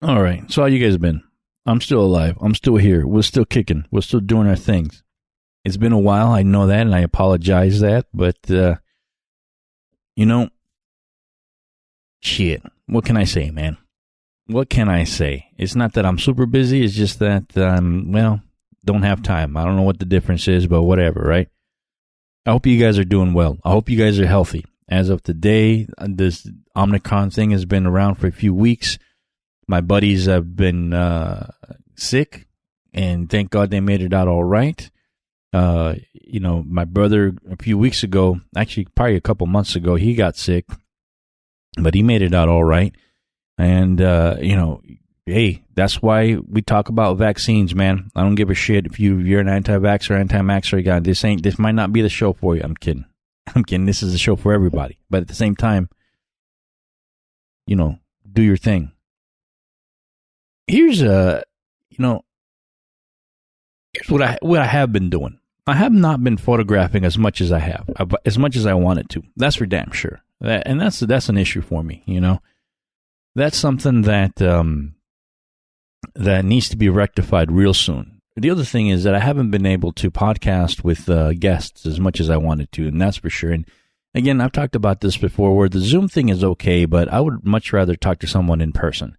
All right. So how you guys been? I'm still alive. I'm still here. We're still kicking. We're still doing our things. It's been a while. I know that, and I apologize that. But you know, shit. What can I say, man? What can I say? It's not that I'm super busy. It's just that don't have time. I don't know what the difference is, but whatever, right? I hope you guys are doing well. I hope you guys are healthy. As of today, this Omicron thing has been around for a few weeks. My buddies have been sick, and thank God they made it out all right. My brother a few weeks ago, actually probably a couple months ago, he got sick, but he made it out all right. And, hey, that's why we talk about vaccines, man. I don't give a shit if you're an anti-vaxxer or anti-maxxer guy. This might not be the show for you. I'm kidding. This is a show for everybody. But at the same time, do your thing. Here's what I have been doing. I have not been photographing as much as I have, as much as I wanted to. That's for damn sure. That's an issue for me, That's something that needs to be rectified real soon. The other thing is that I haven't been able to podcast with guests as much as I wanted to, and that's for sure. And again, I've talked about this before, where the Zoom thing is okay, but I would much rather talk to someone in person.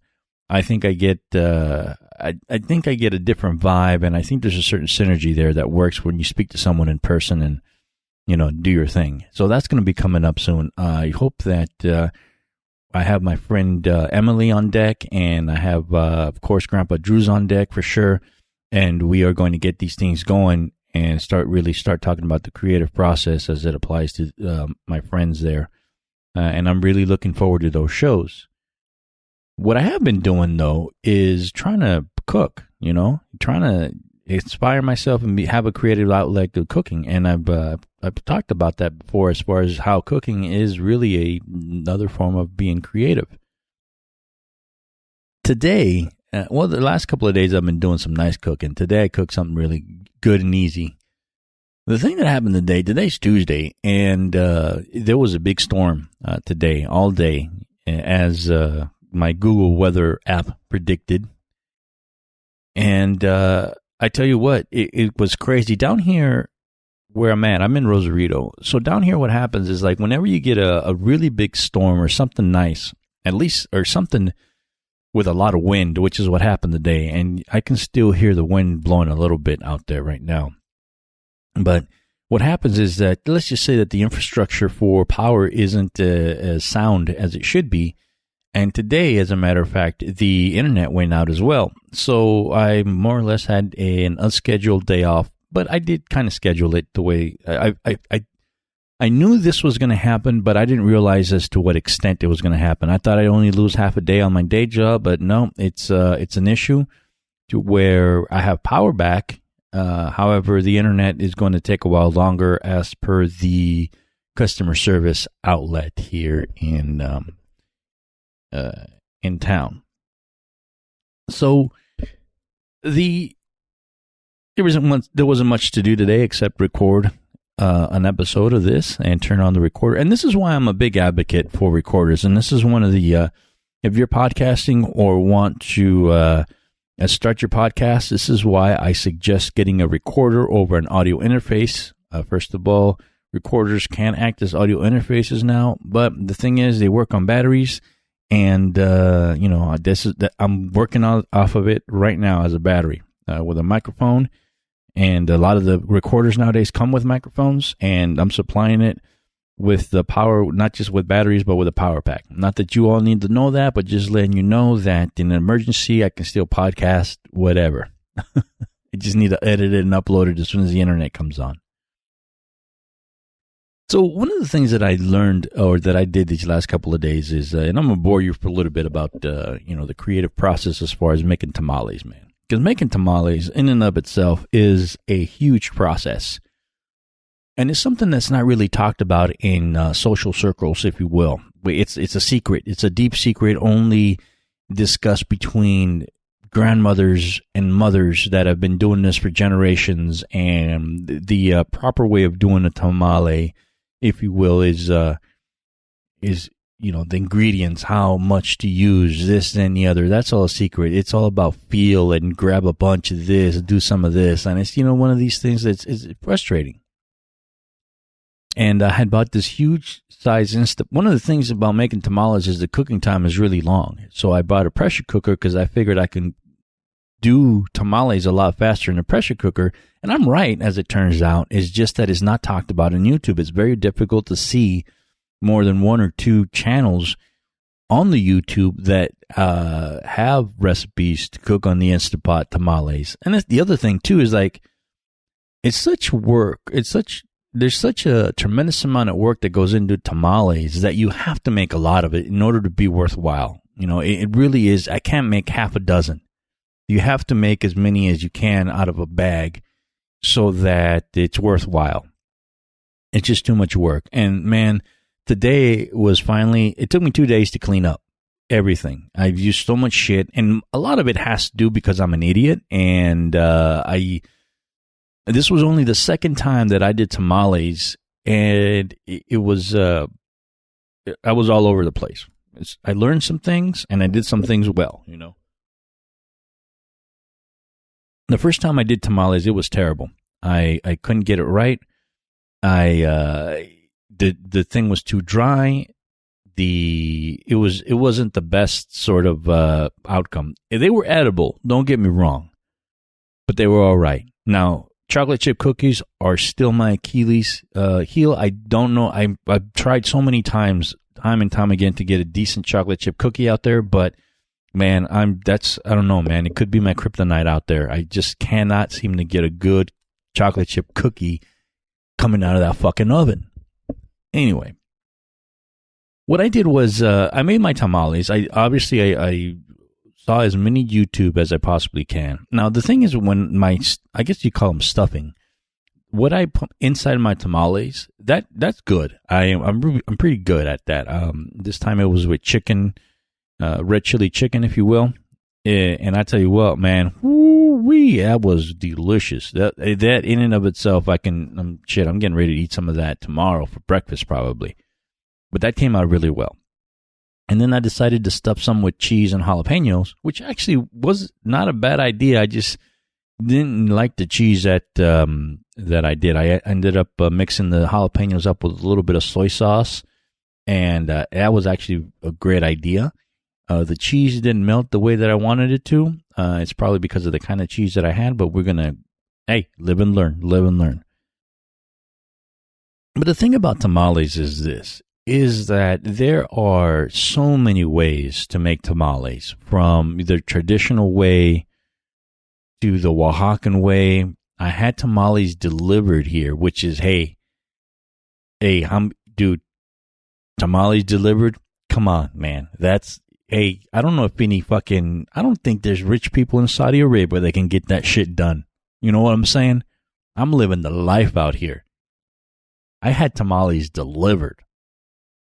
I think I get I think I get a different vibe, and I think there's a certain synergy there that works when you speak to someone in person and do your thing. So that's going to be coming up soon. I hope that I have my friend Emily on deck, and I have of course Grandpa Drew's on deck for sure, and we are going to get these things going and start talking about the creative process as it applies to my friends there, and I'm really looking forward to those shows. What I have been doing, though, is trying to cook, trying to inspire myself and have a creative outlet to cooking. And I've talked about that before, as far as how cooking is really another form of being creative. Today, the last couple of days I've been doing some nice cooking. Today I cooked something really good and easy. The thing that happened today's Tuesday, and there was a big storm today, all day, as my Google weather app predicted. And I tell you what, it was crazy. Down here where I'm at, I'm in Rosarito. So down here what happens is, like, whenever you get a really big storm or something nice, at least, or something with a lot of wind, which is what happened today, and I can still hear the wind blowing a little bit out there right now. But what happens is that, let's just say that the infrastructure for power isn't as sound as it should be. And today, as a matter of fact, the internet went out as well. So I more or less had an unscheduled day off, but I did kind of schedule it the way I knew this was going to happen, but I didn't realize as to what extent it was going to happen. I thought I'd only lose half a day on my day job, but no, it's an issue to where I have power back. However, the internet is going to take a while longer, as per the customer service outlet here in town. So there wasn't much to do today except record an episode of this and turn on the recorder. And this is why I'm a big advocate for recorders. And this is one of the if you're podcasting or want to start your podcast, this is why I suggest getting a recorder over an audio interface. First of all, recorders can act as audio interfaces now, but the thing is, they work on batteries. And, I'm working off of it right now as a battery with a microphone. And a lot of the recorders nowadays come with microphones, and I'm supplying it with the power, not just with batteries, but with a power pack. Not that you all need to know that, but just letting you know that in an emergency, I can still podcast whatever. I just need to edit it and upload it as soon as the internet comes on. So one of the things that I learned, or that I did these last couple of days, is, and I'm going to bore you for a little bit about, the creative process as far as making tamales, man. Because making tamales in and of itself is a huge process. And it's something that's not really talked about in social circles, if you will. It's a secret. It's a deep secret only discussed between grandmothers and mothers that have been doing this for generations. And the proper way of doing a tamale, if you will, is the ingredients, how much to use, this and the other. That's all a secret. It's all about feel and grab a bunch of this, do some of this. And it's, one of these things that's frustrating. And I had bought this huge size one of the things about making tamales is the cooking time is really long. So I bought a pressure cooker because I figured I can do tamales a lot faster in a pressure cooker. And I'm right, as it turns out. It's just that it's not talked about on YouTube. It's very difficult to see more than one or two channels on the YouTube that have recipes to cook on the Instapot tamales. And that's the other thing too, is like, it's such work. There's such a tremendous amount of work that goes into tamales that you have to make a lot of it in order to be worthwhile. It really is. I can't make half a dozen. You have to make as many as you can out of a bag so that it's worthwhile. It's just too much work. And man, today was finally, it took me 2 days to clean up everything. I've used so much shit, and a lot of it has to do because I'm an idiot, and this was only the second time that I did tamales, and it was, I was all over the place. I learned some things, and I did some things well, The first time I did tamales, it was terrible. I couldn't get it right. The thing was too dry. It wasn't the best sort of outcome. They were edible, don't get me wrong, but they were all right. Now, chocolate chip cookies are still my Achilles heel. I don't know. I've tried so many times, time and time again, to get a decent chocolate chip cookie out there, but man, I don't know, man. It could be my kryptonite out there. I just cannot seem to get a good chocolate chip cookie coming out of that fucking oven. Anyway, what I did was I made my tamales. I saw as many YouTube as I possibly can. Now, the thing is, when I guess you call them stuffing, what I put inside my tamales, that's good. I'm pretty good at that. This time it was with chicken, red chili chicken, if you will. And I tell you what, man, woo-wee, that was delicious. That in and of itself, I'm getting ready to eat some of that tomorrow for breakfast probably. But that came out really well. And then I decided to stuff some with cheese and jalapenos, which actually was not a bad idea. I just didn't like the cheese that I did. I ended up mixing the jalapenos up with a little bit of soy sauce, and that was actually a great idea. The cheese didn't melt the way that I wanted it to. It's probably because of the kind of cheese that I had, but we're going to, live and learn. But the thing about tamales is that there are so many ways to make tamales, from the traditional way to the Oaxacan way. I had tamales delivered here, which is, dude, tamales delivered? Come on, man. I don't know if I don't think there's rich people in Saudi Arabia that can get that shit done. You know what I'm saying? I'm living the life out here. I had tamales delivered,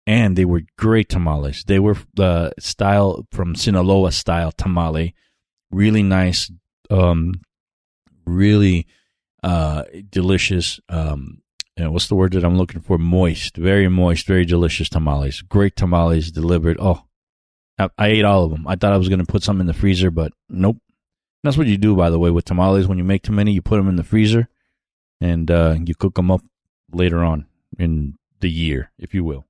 and they were great tamales. They were the style from Sinaloa style tamale. Really nice, really delicious. What's the word that I'm looking for? Moist, very delicious tamales. Great tamales delivered. Oh, I ate all of them. I thought I was going to put some in the freezer, but nope. That's what you do, by the way, with tamales. When you make too many, you put them in the freezer, and you cook them up later on in the year, if you will.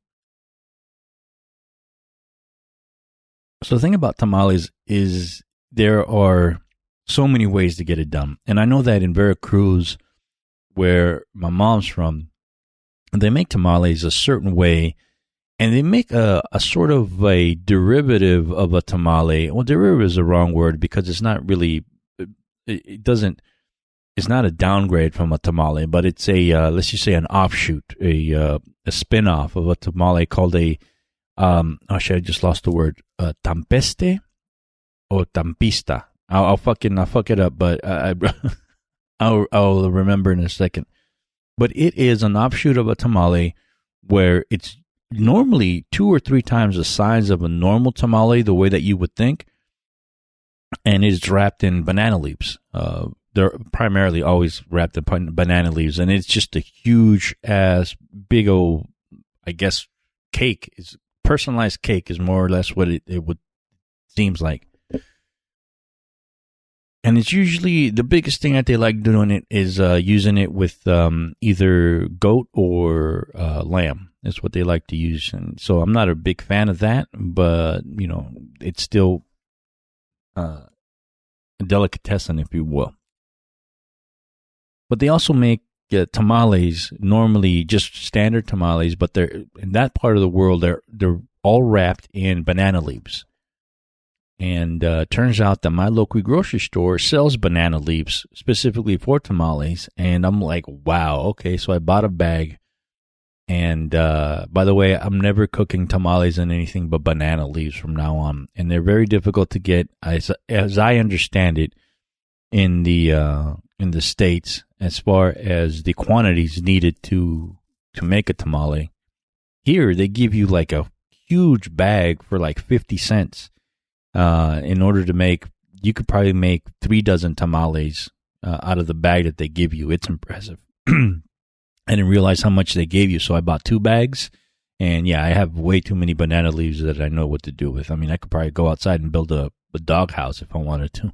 So the thing about tamales is there are so many ways to get it done. And I know that in Veracruz, where my mom's from, they make tamales a certain way, and they make a sort of a derivative of a tamale. Well, derivative is the wrong word because it's not really, it's not a downgrade from a tamale, but it's let's just say an offshoot, a spin-off of a tamale called I just lost the word, tampeste or tampista. I'll fuck it up, but I'll remember in a second. But it is an offshoot of a tamale where it's normally 2 or 3 times the size of a normal tamale, the way that you would think, and it's wrapped in banana leaves. They're primarily always wrapped in banana leaves, and it's just a huge ass, big old, I guess, cake is personalized cake is more or less what it would seems like. And it's usually the biggest thing that they like doing it is using it with either goat or lamb. That's what they like to use. And so I'm not a big fan of that, but, it's still a delicatessen, if you will. But they also make tamales, normally just standard tamales, but they're in that part of the world, they're all wrapped in banana leaves. And turns out that my local grocery store sells banana leaves specifically for tamales. And I'm like, wow, okay. So I bought a bag. And by the way, I'm never cooking tamales in anything but banana leaves from now on. And they're very difficult to get, as I understand it, in the States, as far as the quantities needed to make a tamale. Here, they give you like a huge bag for like 50 cents. In order to make, you could probably make 3 dozen tamales out of the bag that they give you. It's impressive. I didn't realize how much they gave you, so I bought 2 bags. And yeah, I have way too many banana leaves that I know what to do with. I mean, I could probably go outside and build a doghouse if I wanted to.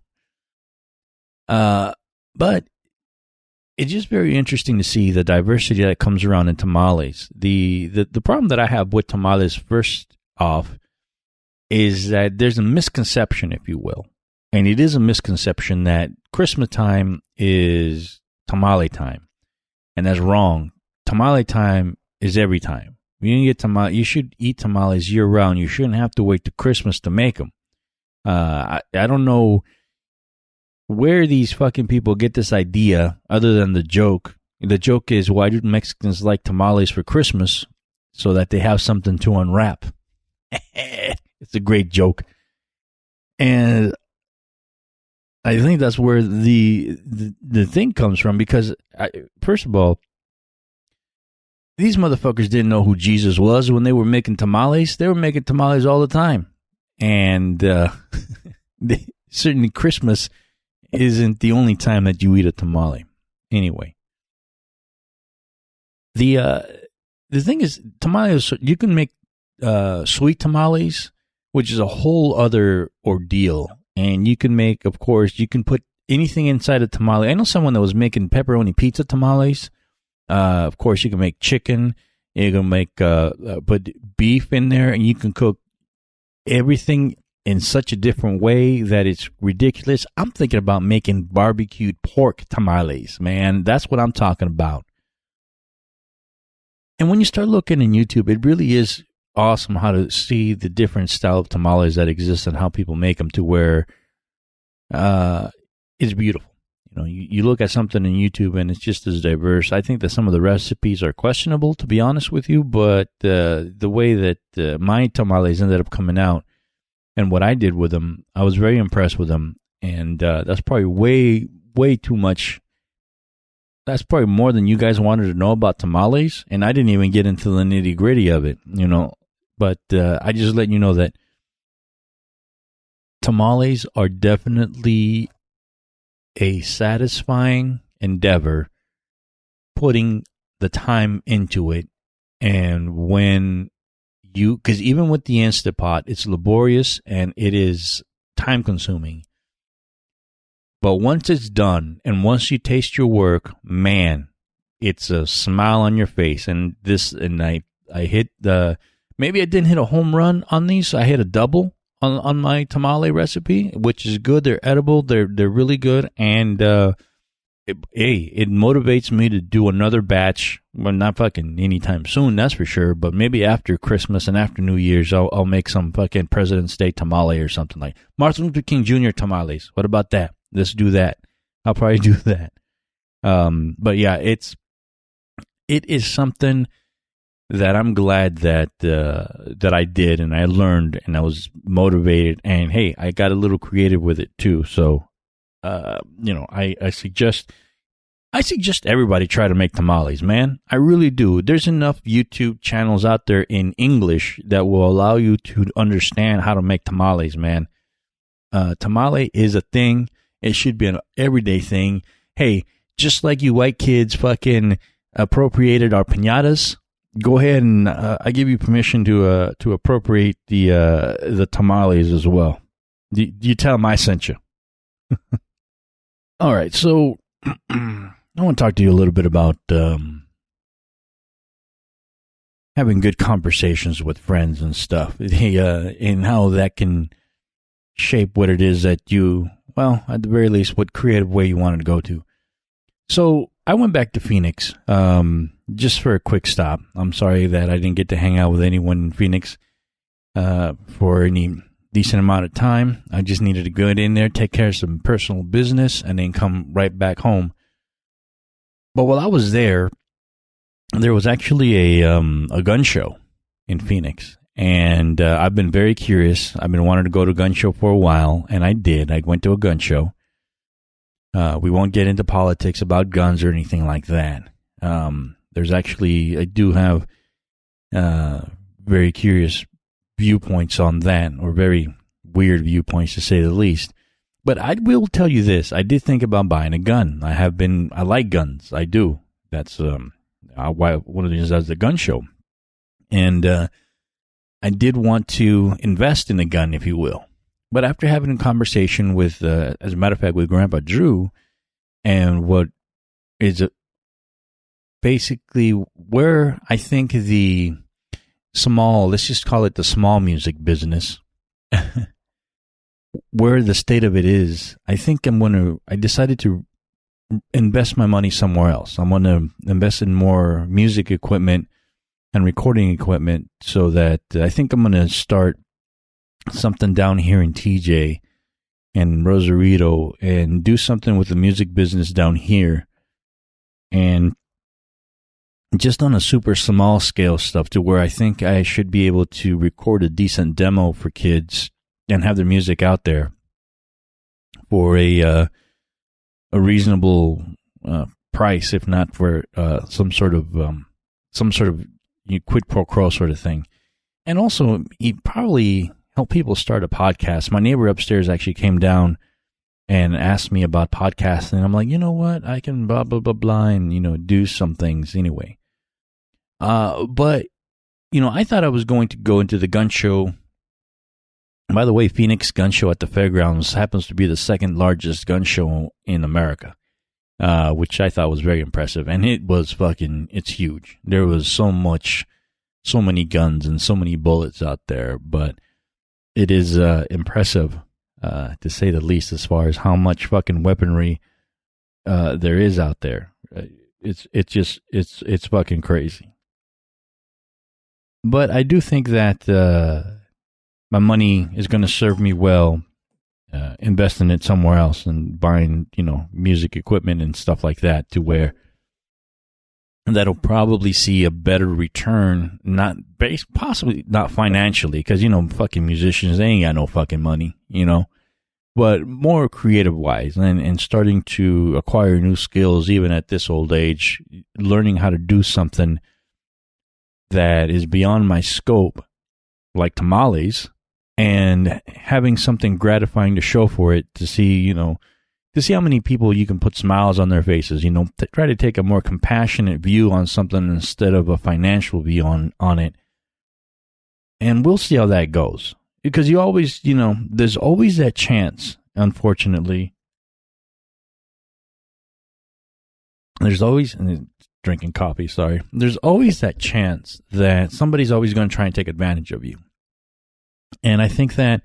But it's just very interesting to see the diversity that comes around in tamales. The problem that I have with tamales, first off, is that there's a misconception, if you will. And it is a misconception that Christmas time is tamale time. And that's wrong. Tamale time is every time. You should eat tamales year round. You shouldn't have to wait to Christmas to make them. I don't know where these fucking people get this idea other than the joke. The joke is, why do Mexicans like tamales for Christmas? So that they have something to unwrap. It's a great joke. And I think that's where the thing comes from, because, first of all, these motherfuckers didn't know who Jesus was when they were making tamales. They were making tamales all the time. And certainly Christmas isn't the only time that you eat a tamale. Anyway. The thing is, tamales, you can make sweet tamales, which is a whole other ordeal. And you can make, of course, you can put anything inside a tamale. I know someone that was making pepperoni pizza tamales. Of course, you can make chicken. You can make put beef in there, and you can cook everything in such a different way that it's ridiculous. I'm thinking about making barbecued pork tamales, man. That's what I'm talking about. And when you start looking in YouTube, it really is awesome how to see the different style of tamales that exist and how people make them, to where it's beautiful. You look at something in YouTube and it's just as diverse. I think that some of the recipes are questionable, to be honest with you, but the way that my tamales ended up coming out and what I did with them, I was very impressed with them. And that's probably way too much. That's probably more than you guys wanted to know about tamales. And I didn't even get into the nitty gritty of it, But I just let you know that tamales are definitely a satisfying endeavor, putting the time into it. And when because even with the Instant Pot, it's laborious and it is time consuming. But once it's done and once you taste your work, man, it's a smile on your face. And I hit maybe I didn't hit a home run on these. I hit a double on my tamale recipe, which is good. They're edible. They're really good. And it motivates me to do another batch. Well, not fucking anytime soon, that's for sure. But maybe after Christmas and after New Year's, I'll make some fucking President's Day tamale or something like Martin Luther King Jr. tamales. What about that? Let's do that. I'll probably do that. But yeah, it is something that I'm glad that I did, and I learned, and I was motivated, and hey, I got a little creative with it too. So, I suggest everybody try to make tamales, man. I really do. There's enough YouTube channels out there in English that will allow you to understand how to make tamales, man. Tamale is a thing. It should be an everyday thing. Hey, just like you white kids fucking appropriated our piñatas, go ahead and I give you permission to appropriate the tamales as well. You tell them I sent you. All right, so I want to talk to you a little bit about having good conversations with friends and stuff, and how that can shape what it is that you, well, at the very least, what creative way you wanted to go to. So I went back to Phoenix just for a quick stop. I'm sorry that I didn't get to hang out with anyone in Phoenix for any decent amount of time. I just needed to go in there, take care of some personal business, and then come right back home. But while I was there was actually a gun show in Phoenix. And I've been very curious. I've been wanting to go to a gun show for a while, and I did. I went to a gun show. We won't get into politics about guns or anything like that. There's actually, I do have very curious viewpoints on that, or very weird viewpoints to say the least. But I will tell you this: I did think about buying a gun. I like guns. I do. That's why one of the reasons I was at the gun show, and I did want to invest in a gun, if you will. But after having a conversation with, as a matter of fact, with Grandpa Drew, and what is basically where I think the small, let's just call it the small music business, where the state of it is, I think I decided to invest my money somewhere else. I'm going to invest in more music equipment and recording equipment, so that I think I'm going to start something down here in TJ and Rosarito and do something with the music business down here, and just on a super small scale stuff, to where I think I should be able to record a decent demo for kids and have their music out there for a reasonable price, if not for some sort of quid pro quo sort of thing. And also, you probably help people start a podcast. My neighbor upstairs actually came down and asked me about podcasting. I'm like, you know what? I can blah, blah, blah, blah, and, do some things anyway. But, I thought I was going to go into the gun show. By the way, Phoenix Gun Show at the Fairgrounds happens to be the second largest gun show in America, which I thought was very impressive. And it was it's huge. There was so many guns and so many bullets out there, but it is impressive, to say the least, as far as how much fucking weaponry there is out there. It's fucking crazy. But I do think that my money is going to serve me well, investing it somewhere else and buying, music equipment and stuff like that, to where that'll probably see a better return, possibly not financially, because, fucking musicians, they ain't got no fucking money, but more creative wise, and starting to acquire new skills even at this old age, learning how to do something that is beyond my scope, like tamales, and having something gratifying to show for it, to see, to see how many people you can put smiles on their faces, try to take a more compassionate view on something instead of a financial view on it. And we'll see how that goes. Because you always, there's always that chance, unfortunately. There's always, drinking coffee, sorry. There's always that chance that somebody's always going to try and take advantage of you. And I think that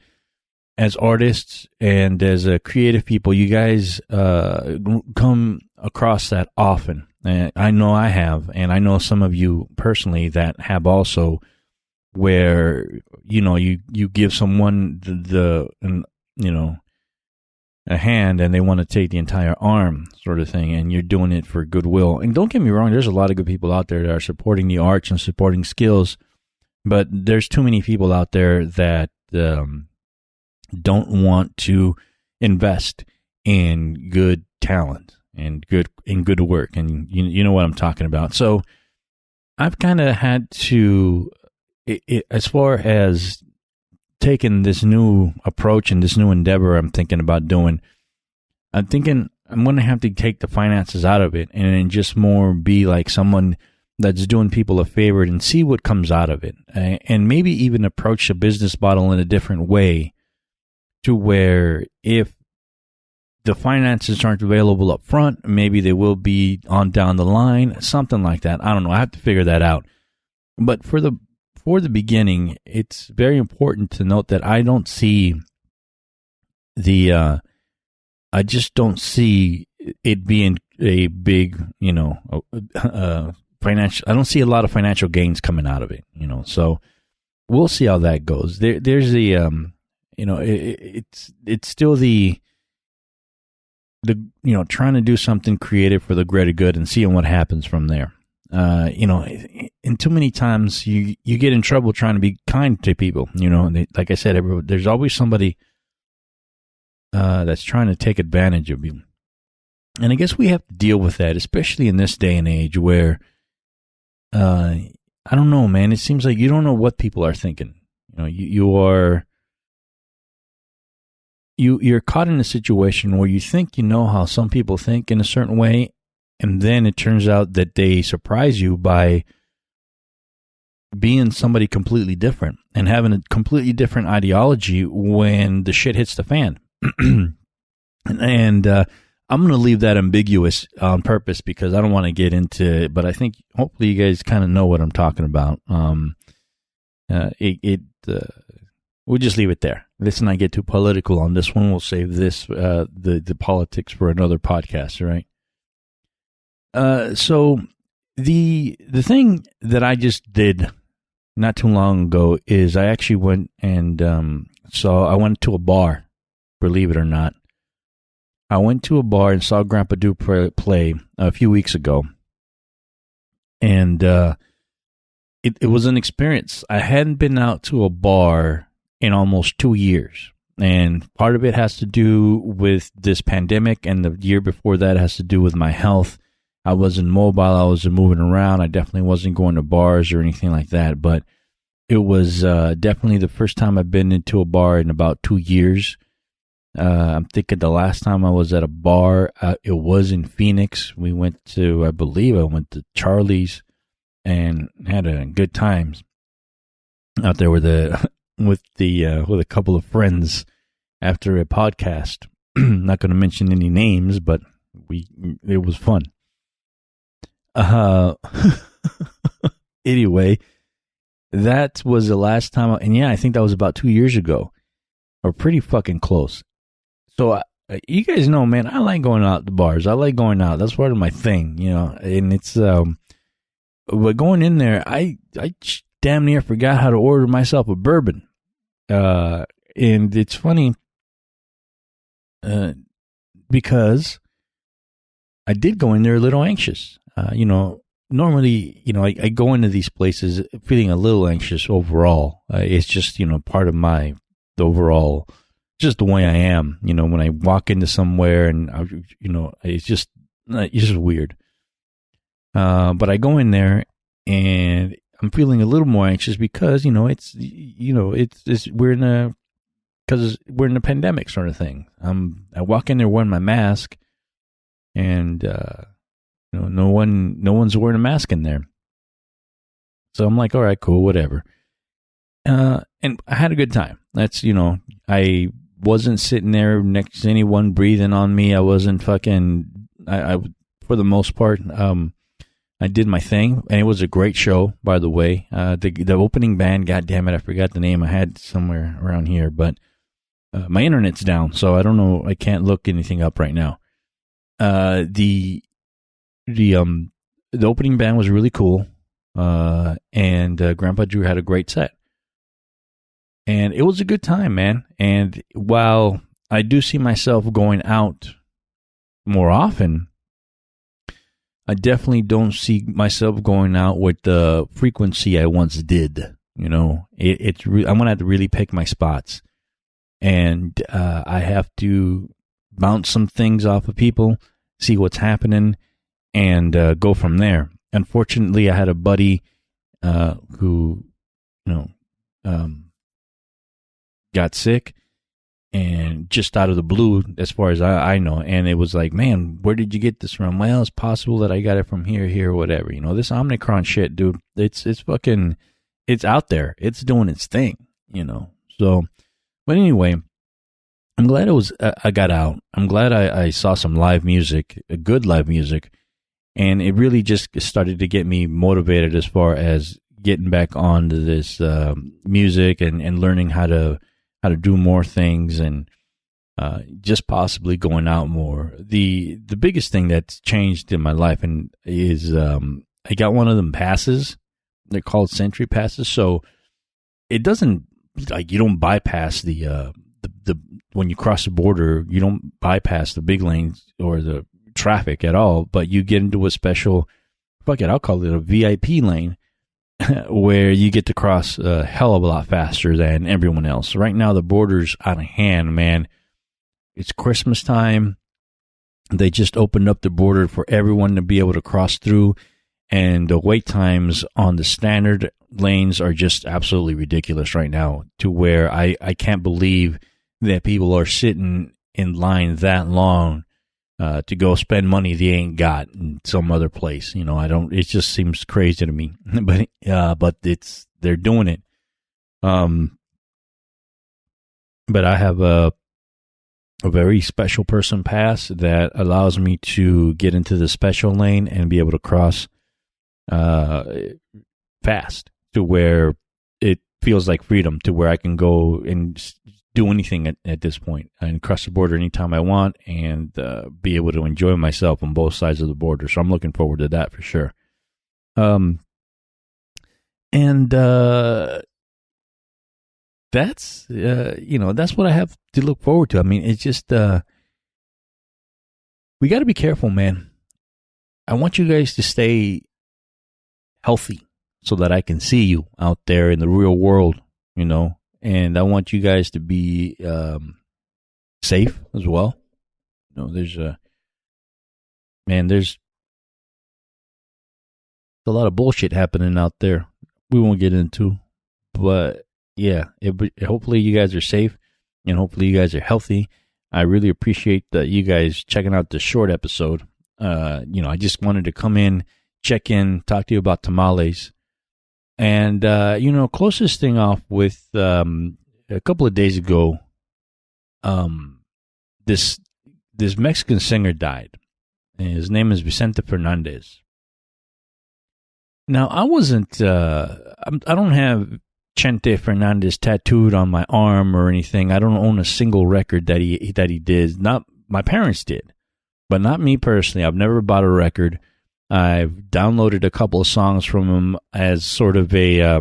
as artists and as creative people, you guys come across that often. And I know I have, and I know some of you personally that have also, where, you give someone a hand and they want to take the entire arm, sort of thing, and you're doing it for goodwill. And don't get me wrong, there's a lot of good people out there that are supporting the arts and supporting skills, but there's too many people out there that don't want to invest in good talent and good work, and you know what I'm talking about. So I've kind of had to, as far as taking this new approach and this new endeavor I'm thinking about doing, I'm thinking I'm going to have to take the finances out of it and just more be like someone that's doing people a favor and see what comes out of it, and maybe even approach a business model in a different way, to where if the finances aren't available up front, maybe they will be on down the line, something like that. I don't know. I have to figure that out. But for the beginning, it's very important to note that I don't see I just don't see it being a big, financial. I don't see a lot of financial gains coming out of it, So we'll see how that goes. There's the, it's still the trying to do something creative for the greater good and seeing what happens from there. And too many times you get in trouble trying to be kind to people, and like I said, there's always somebody that's trying to take advantage of you. And I guess we have to deal with that, especially in this day and age where, I don't know, man, it seems like you don't know what people are thinking. You're caught in a situation where you think you know how some people think in a certain way, and then it turns out that they surprise you by being somebody completely different and having a completely different ideology when the shit hits the fan. And I'm going to leave that ambiguous on purpose because I don't want to get into it, but I think hopefully you guys kind of know what I'm talking about. We'll just leave it there. Let's not get too political on this one. We'll save this, the politics, for another podcast, right? So the thing that I just did not too long ago is I actually went and I went to a bar, believe it or not. I went to a bar and saw Grandpa Do play a few weeks ago. And it was an experience. I hadn't been out to a bar in almost 2 years. And part of it has to do with this pandemic, and the year before that has to do with my health. I wasn't mobile. I wasn't moving around. I definitely wasn't going to bars or anything like that. But it was definitely the first time I've been into a bar in about 2 years. I'm thinking the last time I was at a bar, it was in Phoenix. I went to Charlie's and had a good time out there with a couple of friends after a podcast. Not going to mention any names, but it was fun. Anyway, that was the last time, and yeah, I think that was about 2 years ago, or pretty fucking close. So you guys know, man, I like going out to bars. I like going out. That's part of my thing, and it's, but going in there, I damn near forgot how to order myself a bourbon. And it's funny, because I did go in there a little anxious. Normally, I go into these places feeling a little anxious overall. It's just, part of the overall, just the way I am, when I walk into somewhere and, it's just weird. But I go in there and I'm feeling a little more anxious because, we're in a pandemic sort of thing. I walk in there wearing my mask, and, no one's wearing a mask in there. So I'm like, all right, cool, whatever. And I had a good time. That's, I wasn't sitting there next to anyone breathing on me. I wasn't fucking, I for the most part, I did my thing, and it was a great show, by the way. The opening band, God damn it, I forgot the name. I had somewhere around here, but my internet's down, so I don't know. I can't look anything up right now. The opening band was really cool, and Grandpa Drew had a great set. And it was a good time, man. And while I do see myself going out more often, I definitely don't see myself going out with the frequency I once did. I'm going to have to really pick my spots. And I have to bounce some things off of people, see what's happening, and go from there. Unfortunately, I had a buddy who, got sick, and just out of the blue, as far as I know. And it was like, man, where did you get this from? Well, it's possible that I got it from here, whatever. You know, this Omicron shit, dude, it's fucking, it's out there. It's doing its thing, you know. So, but anyway, I'm glad I got out. I'm glad I saw some live music, good live music. And it really just started to get me motivated as far as getting back onto this music and learning how to do more things, and just possibly going out more. The biggest thing that's changed in my life is I got one of them passes. They're called Sentry passes. So it doesn't, like, you don't bypass the when you cross the border, you don't bypass the big lanes or the traffic at all, but you get into a special, I'll call it a VIP lane, where you get to cross a hell of a lot faster than everyone else. Right now, the border's out of hand, man. It's Christmas time. They just opened up the border for everyone to be able to cross through, and the wait times on the standard lanes are just absolutely ridiculous right now, to where I can't believe that people are sitting in line that long to go spend money they ain't got in some other place. You know, it just seems crazy to me, but they're doing it. But I have a very special person pass that allows me to get into the special lane and be able to cross fast, to where it feels like freedom, to where I can go and do anything at this point and cross the border anytime I want, and be able to enjoy myself on both sides of the border. So I'm looking forward to that for sure. That's that's what I have to look forward to. I mean, it's just we got to be careful, man. I want you guys to stay healthy so that I can see you out there in the real world, you know. And I want you guys to be safe as well. You know, there's a lot of bullshit happening out there. We won't get into, but yeah, hopefully you guys are safe, and hopefully you guys are healthy. I really appreciate you guys checking out this short episode. I just wanted to come in, check in, talk to you about tamales. And, closest thing off with a couple of days ago, this Mexican singer died. And his name is Vicente Fernandez. Now, I wasn't, I don't have Chente Fernandez tattooed on my arm or anything. I don't own a single record that he did. Not my parents did, but not me personally. I've never bought a record. I've downloaded a couple of songs from him as sort of a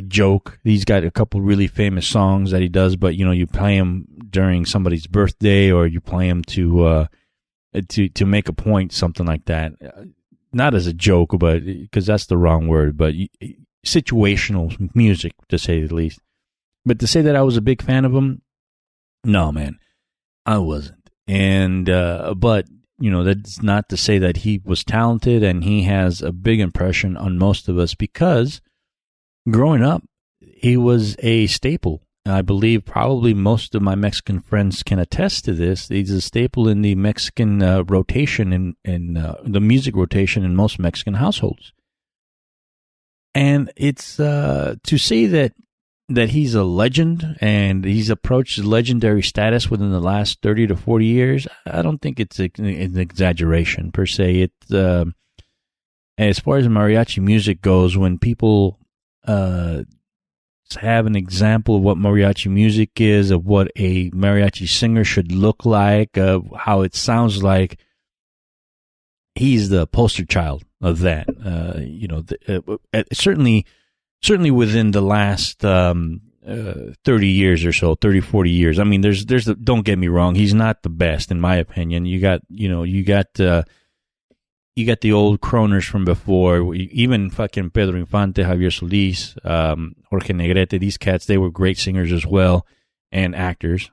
joke. He's got a couple really famous songs that he does, but you play them during somebody's birthday, or you play them to make a point, something like that. Not as a joke, but because that's the wrong word, but situational music, to say the least. But to say that I was a big fan of him, no, man, I wasn't. And but that's not to say that he was talented, and he has a big impression on most of us, because growing up, he was a staple. I believe probably most of my Mexican friends can attest to this. He's a staple in the Mexican rotation, in the music rotation in most Mexican households. And it's to say that he's a legend and he's approached legendary status within the last 30 to 40 years, I don't think it's an exaggeration per se. As far as mariachi music goes, when people have an example of what mariachi music is, of what a mariachi singer should look like, of how it sounds like, he's the poster child of that. Certainly within the last 30 years or so, 30, 40 years. I mean, don't get me wrong, he's not the best in my opinion. You got the old croners from before, even fucking Pedro Infante, Javier Solis, Jorge Negrete. These cats, they were great singers as well, and actors,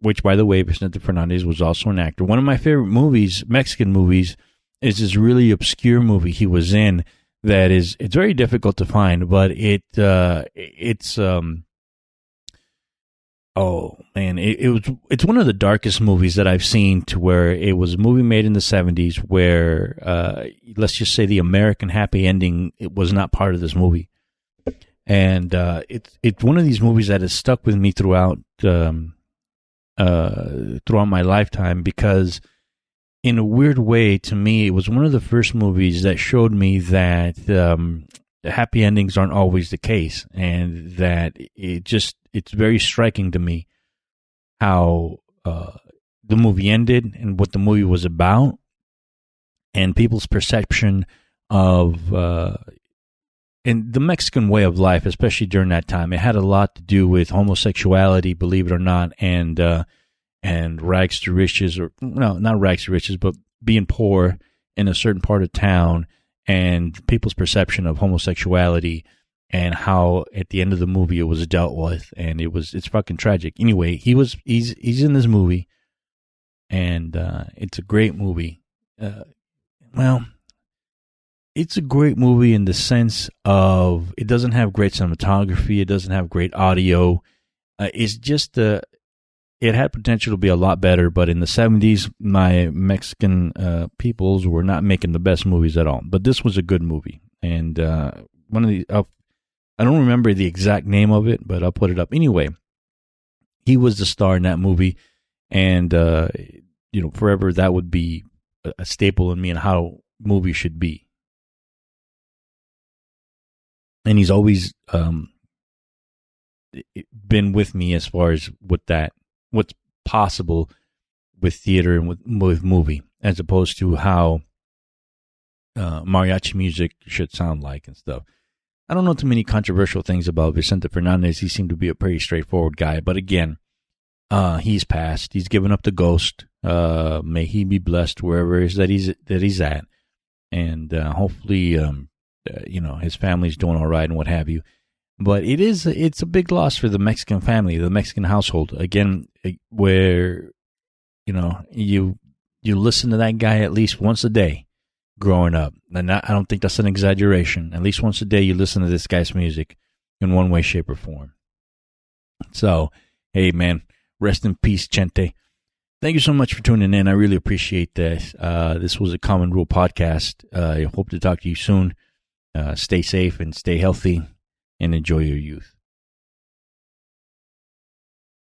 which, by the way, Vicente Fernandez was also an actor. One of my favorite movies, Mexican movies, is this really obscure movie he was in that it's very difficult to find, but it's Oh man, it's one of the darkest movies that I've seen. To where it was a movie made in the 70s, where let's just say the American happy ending, it was not part of this movie, and it's one of these movies that has stuck with me throughout my lifetime, because in a weird way, to me, it was one of the first movies that showed me that happy endings aren't always the case, and that it's very striking to me how the movie ended and what the movie was about, and people's perception of and the Mexican way of life, especially during that time. It had a lot to do with homosexuality, believe it or not, and rags to riches, or no, not rags to riches, but being poor in a certain part of town, and people's perception of homosexuality, and how at the end of the movie it was dealt with, and it's fucking tragic. Anyway, he's in this movie, and it's a great movie. It's a great movie in the sense of it doesn't have great cinematography, it doesn't have great audio. It's just it had potential to be a lot better, but in the 70s, my Mexican peoples were not making the best movies at all. But this was a good movie, and one of the I don't remember the exact name of it, but I'll put it up anyway. He was the star in that movie, and forever that would be a staple in me and how movies should be. And he's always been with me as far as what's possible with theater and with movie, as opposed to how mariachi music should sound like and stuff. I don't know too many controversial things about Vicente Fernandez. He seemed to be a pretty straightforward guy. But again, he's passed. He's given up the ghost. May he be blessed wherever it is that he's at. And hopefully, his family's doing all right and what have you. But it's a big loss for the Mexican family, the Mexican household. Again, where, you listen to that guy at least once a day growing up. And I don't think that's an exaggeration. At least once a day you listen to this guy's music in one way, shape, or form. So, hey, man, rest in peace, Chente. Thank you so much for tuning in. I really appreciate that. This was a Common Rule podcast. I hope to talk to you soon. Stay safe and stay healthy, and enjoy your youth.